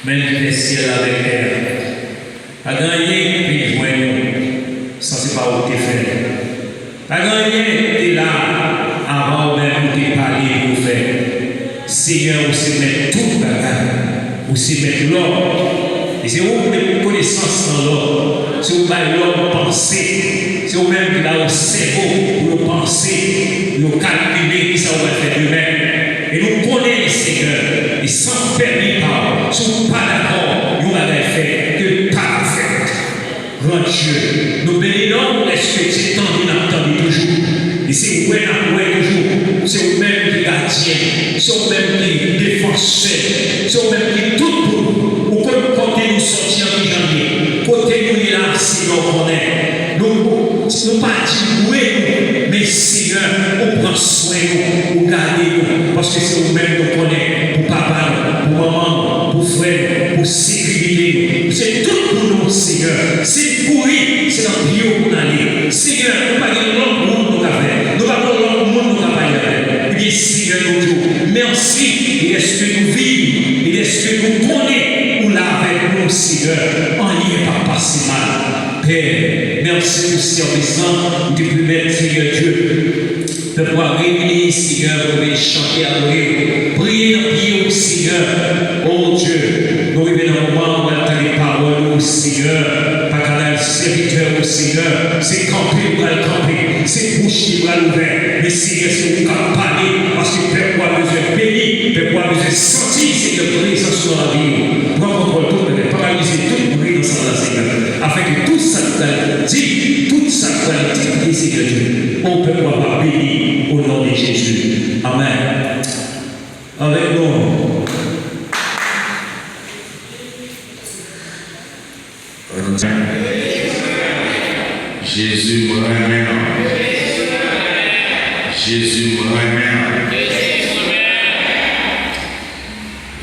même les ciels avec terre. A gagné, puis joindre, ça c'est pas où tu fait. A gagné, tu es là, avant même où tu parlé pour faire. Seigneur, vous se met tout bagage, vous se met l'homme. Et c'est vous mettez connaissance dans l'homme. C'est vous mettez l'homme penser. C'est vous même qui a au cerveau pour penser, pour calculer qui ça va faire de même. Et nous connaissons, Seigneur, et sans permis par, si vous pas d'accord, nous l'avons fait, que pas fait. Grand Dieu, nous bénissons, est-ce que c'est temps qu'il attend toujours? Et c'est vous même toujours, c'est vous même qui gardien, c'est vous même qui défenseur, c'est vous même qui tout pour nous. Ou comme côté nous sortir en janvier, côté nous là, Seigneur, on est. Nous pas dire mais Seigneur, on prend soin de nous, on garde nous, parce que c'est vous-même nous connaissons, pour papa, pour maman, pour frère, pour sécurité. C'est tout pour nous, Seigneur. C'est pour lui, c'est dans le bio pour aller. Seigneur, nous pas dire l'autre monde nous avons, nous pas dire l'autre monde nous avons. Eh bien, Seigneur, nous disons, merci, et est-ce que nous vivons, et est-ce que nous connaissons, ou là avec nous, Seigneur, on n'y est pas passé mal. Père, merci pour ce service, tu peux mettre, Seigneur Dieu, de pouvoir réunir, Seigneur, pour chanter, adorer, prier dans le pied, Seigneur. Oh Dieu, nous revenons dans le moment où on entend les paroles, Seigneur, pas qu'à le serviteur, Seigneur, c'est camper, pour le camper, c'est bouche qui va l'ouvrir, mais Seigneur, c'est vous qui parler, parce que peuple a besoin de bénir, peuple a besoin de sentir, Seigneur, présence sur la vie. Prends contrôle, tout, paralyser toute présence dans la Seigneur, afin que tout ça dit, toute sa qualité, Seigneur Dieu, on peut pouvoir bénir au nom de Jésus. Amen. Avec nous. Jésus me ramène. Jésus me ramène.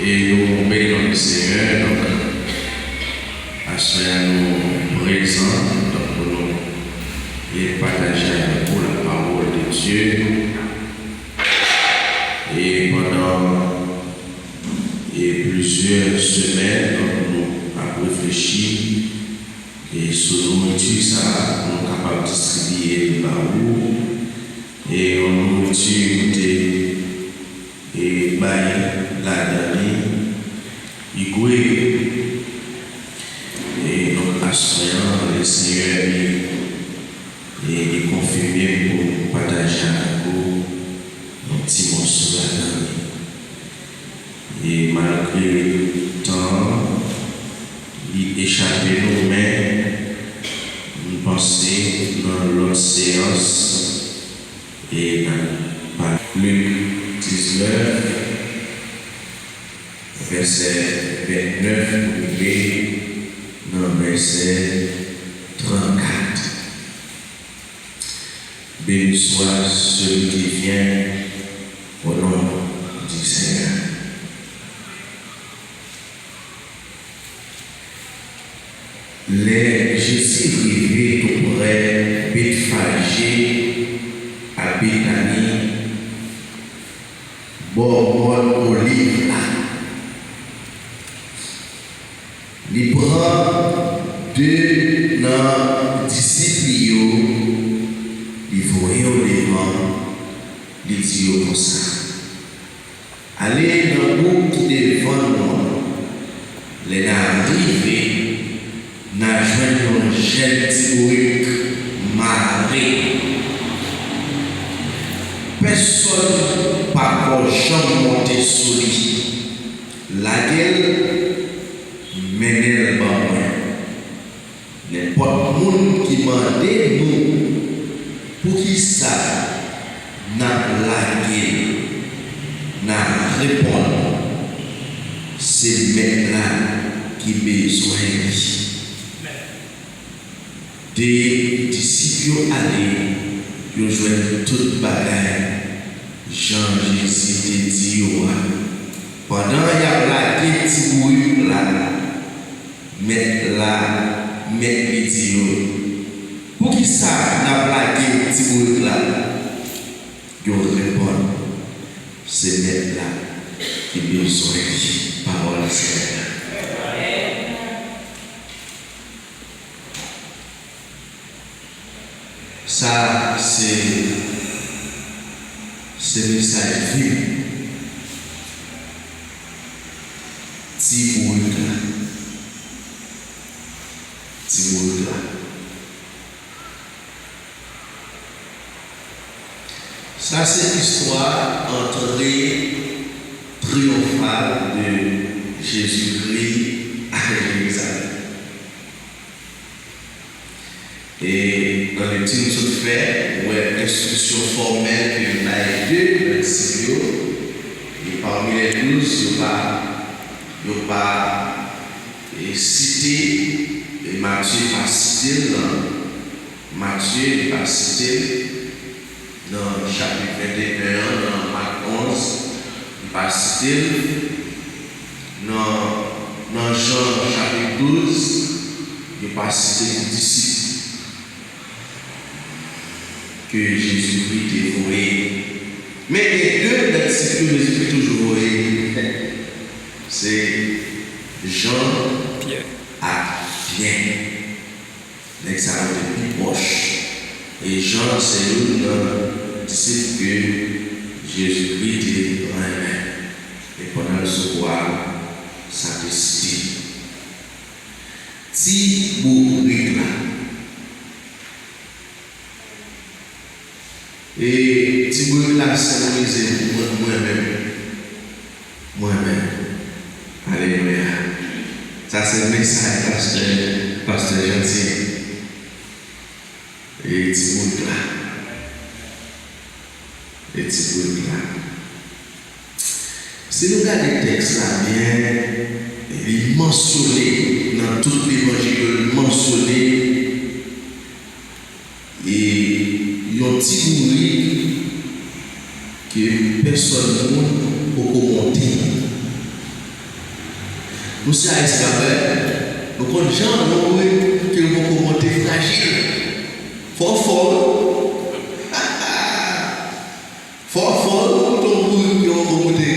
Et nous bénissons le Seigneur. Donc, à ce nous présents, donc pour nous et partager avec vous la parole de Dieu. Et pendant plusieurs semaines, nous avons réfléchi et sur nos nourritures, ça, nous sommes capables de distribuer par où. Et on nourriture et la dernière, et donc assurant le Seigneur et confirmé pour partager avec vous un petit morceau là-dedans. Et malgré le temps, il échappait nos mains, nous pensons dans l'autre séance et dans Luc 19, verset 29, dans verset 34. Béni soit celui qui vient au nom du Seigneur. Les Jésus arrivé tout près Bethphagée à Béthanie, bord Olive là. Il prend deux disciples, il voyait au devant, il dit comme ça. Allez dans le groupe qui est devant nous, les arrivés, n'a joué un jeune théorique maré. Personne par contre jamais monté sur lui. Laquelle menait le bas. N'importe monde qui demandait nous pour qui ça n'a lagué, n'a répondu. C'est maintenant qui besoin des disciples allaient, ils jouaient toute bagaille. Jean-Jésus te dit, pendant qu'il y a la petite là, mettre les dit, pour qui ça n'a pas la petite là, ils répondent, c'est mettre là qui besoin de parole Seigneur. Ça, c'est message vieux. Ça, c'est l'histoire entrée triomphale de Jésus-Christ à Jérusalem. Et dans les petits nous fait, l'instruction formelle que nous avons deux dans le studio, et parmi les 12, il n'y a pas cité, et Matthieu n'est pas cité dans chapitre 21, dans Marc 11, il n'est pas cité dans Jean chapitre 12, il n'est pas cité les disciples que Jésus-Christ est envoyé. Mais les deux disciples que Jésus-Christ toujours envoyé, c'est Jean et Pierre. L'examen de plus proche. Et Jean, c'est le disciple que Jésus-Christ est en et pendant le soir, ça décide. Si vous là. Et si vous là, symboliser moi-même. Alléluia. Ça, c'est le message, pasteur gentil. Et si vous là. Si nous regardons le texte là bien, il est mentionné dans tout l'évangile, mentionné et il y a un petit bruit que personne ne peut commenter. Nous sommes à Escabelle, nous avons des gens qui vont commenter fragile, fort. Fort, ton bruit, ils vont commenter.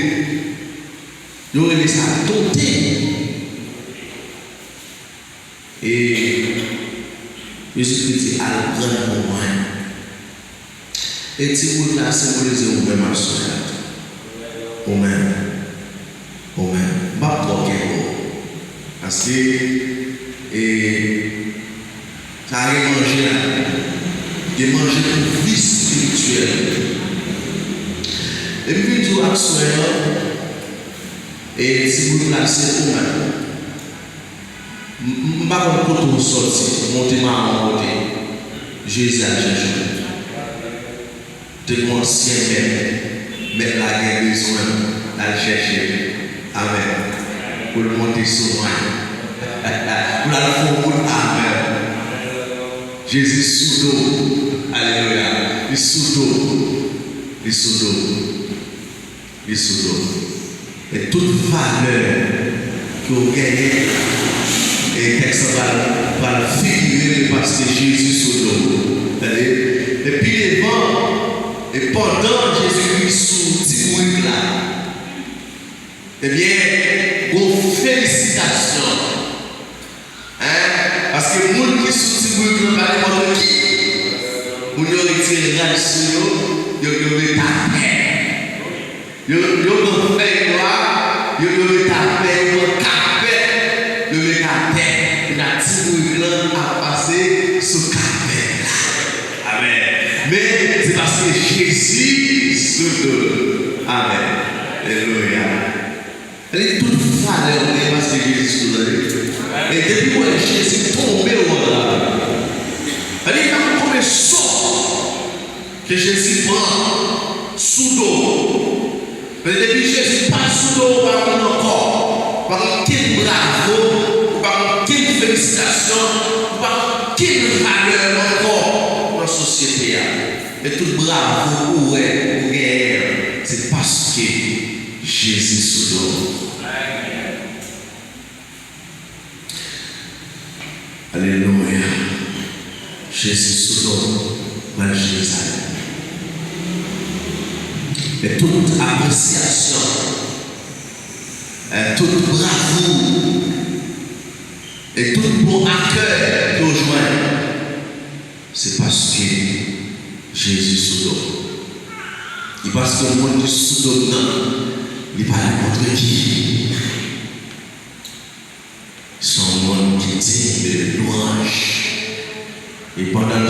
Ils vont laisser ça tomber. Et Jésus-Christ dit à la grande moment. Et si vous la symbolisez vous-même à ce vous-même. Pas pour parce que ça a mangé là. De manger une vie spirituelle. Et puis tout action et si vous placez vous-même. Je ne sais pas comment vous sortir, monter ma monter. Jésus a cherché. De mon ancien mettre la guerre besoin d'aller chercher. Amen. Pour le monter sur moi. Pour la faire pour Amen. Jésus sous l'eau. Alléluia. Il sous l'eau. Et toute valeur que vous gagnez. Et texte va figurer parce que Jésus sous l'eau. Et puis les vents, et pendant Jésus-Christ sous Tibouïk là, eh bien, vos félicitations. Parce que les gens qui sont Tibouïk là, pas n'importe qui. Vous avez retiré la sur eux, vous avez tapé. Vous avez fait quoi? Vous avez tapé, vous avez tapé. Le mécateur, la Tibouïk a passé sous carpet. Amen. Mais c'est parce que Jésus sous l'eau. Amen. Alléluia. Elle est toute valeur parce que Jésus sous l'eau. Et depuis que Jésus est tombé au monde, elle est comme combien de sorts que Jésus prend sous l'eau. Mais depuis Jésus passe sous l'eau par encore. Par quel bravo, par quelle félicitation, par quelle valeur encore dans la société. Et tout bravo pour guerre, c'est parce que Jésus sous l'eau. Alléluia. Jésus sous l'eau, dans Jérusalem. Et toute appréciation. Tout bravoure et tout bon accueil que vous joignez, c'est parce que Jésus sous l'eau. Et parce que le monde sous l'eau, il ne parle pas contre qui. Son monde qui dit de louange. Et pendant le